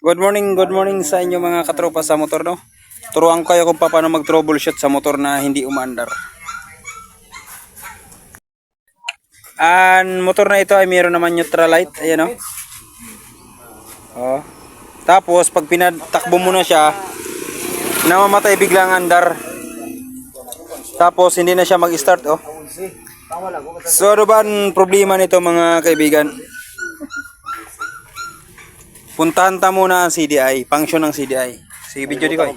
Good morning sa inyo mga katropa sa motor, no. Turuan ko kayo kung paano mag-troubleshoot sa motor na hindi umaandar. Ang motor na ito ay mayroon naman neutral light, ayan, no. Oh. Tapos pag pinatakbo mo na siya, namamatay biglang andar. Tapos hindi na siya mag-start, oh. So ano ba ang problema nito mga kaibigan? Puntahan ta muna ang CDI, function ng CDI. Sige, video di ko.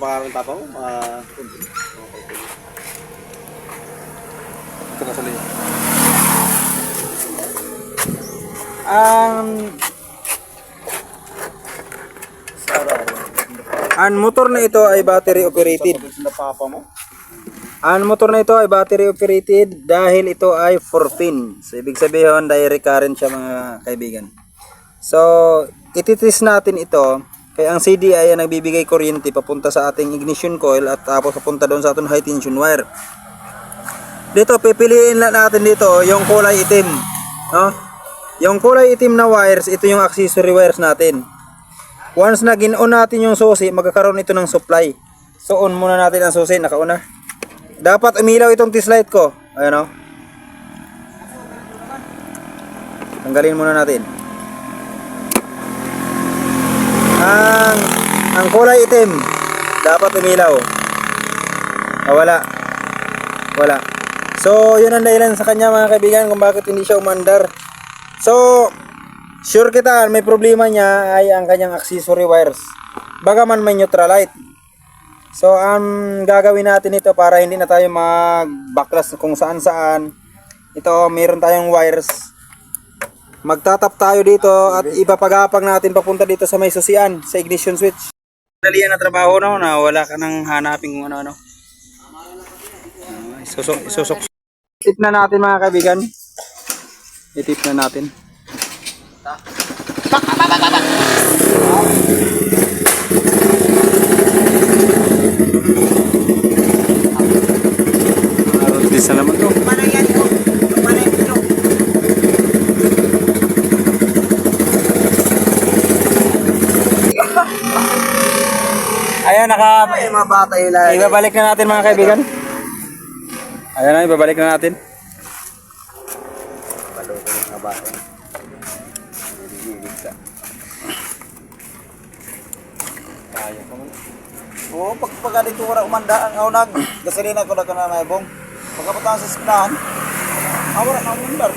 Ang motor na ito ay battery operated. Ang motor na ito ay battery operated dahil ito ay 4-pin. So ibig sabihin direct current siya mga kaibigan. So ititis natin ito, kaya ang CDI ay nagbibigay kuryente papunta sa ating ignition coil at tapos papunta doon sa ating high tension wire. Dito pipiliin lang natin dito yung kulay itim, no? Yung kulay itim na wires, ito yung accessory wires natin. Once na gin-on natin yung susi, magkakaroon ito ng supply. So on muna natin ang susi, nakauna. Dapat umilaw itong test light ko. Ayan, o. Tanggalin muna natin. Ang kulay itim dapat umilaw. Wala. So yun ang dahilan sa kanya mga kaibigan kung bakit hindi siya umandar. So sure kita may problema niya ay ang kanyang accessory wires, bagaman may neutral light. So ang gagawin natin ito para hindi na tayo magbaklas kung saan saan. Ito meron tayong wires, magtatap tayo dito at ipapagapag natin papunta dito sa may susian, sa ignition switch. Dalian na trabaho, no, na wala ka nang hanapin kung ano-ano. Isusok. Tip na natin mga kaibigan. I-tip na natin. Bisa naman to. Ayan, ibabalik na natin mga kaibigan. Ayan na, ibabalik na natin. Oo, pagka dito wala umanda ang aunag, gasolina ko na may bong. Pagkapunta sa sinahan, wala na umandar.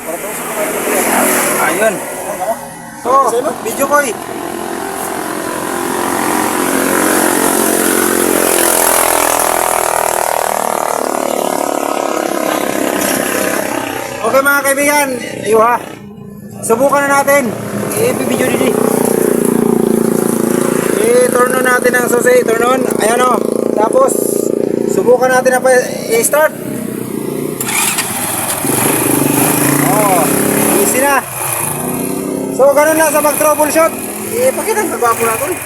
Para daw sa mga Ayun. So, video ko eh. Okay mga kaibigan, ayuha. Subukan na natin. I-video dito. I-turn on natin ang susi, turn on. Ayan, o. Tapos subukan natin na i-start. Oh, easy na. So ganun lang sa mag-troubleshoot. Ipakita ang trabaho natin.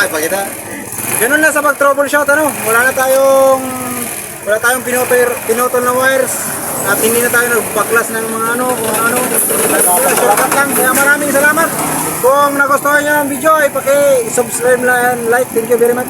Pakita. Ganun lang sa mag-troubleshoot, ano. Wala tayong pinutol na wires. At hindi na tayo nagbaklas ng mga kung ano. Shortcut lang. Kaya maraming salamat. Kung nagustuhan nyo ang video, paki-subscribe lang, like. Thank you very much.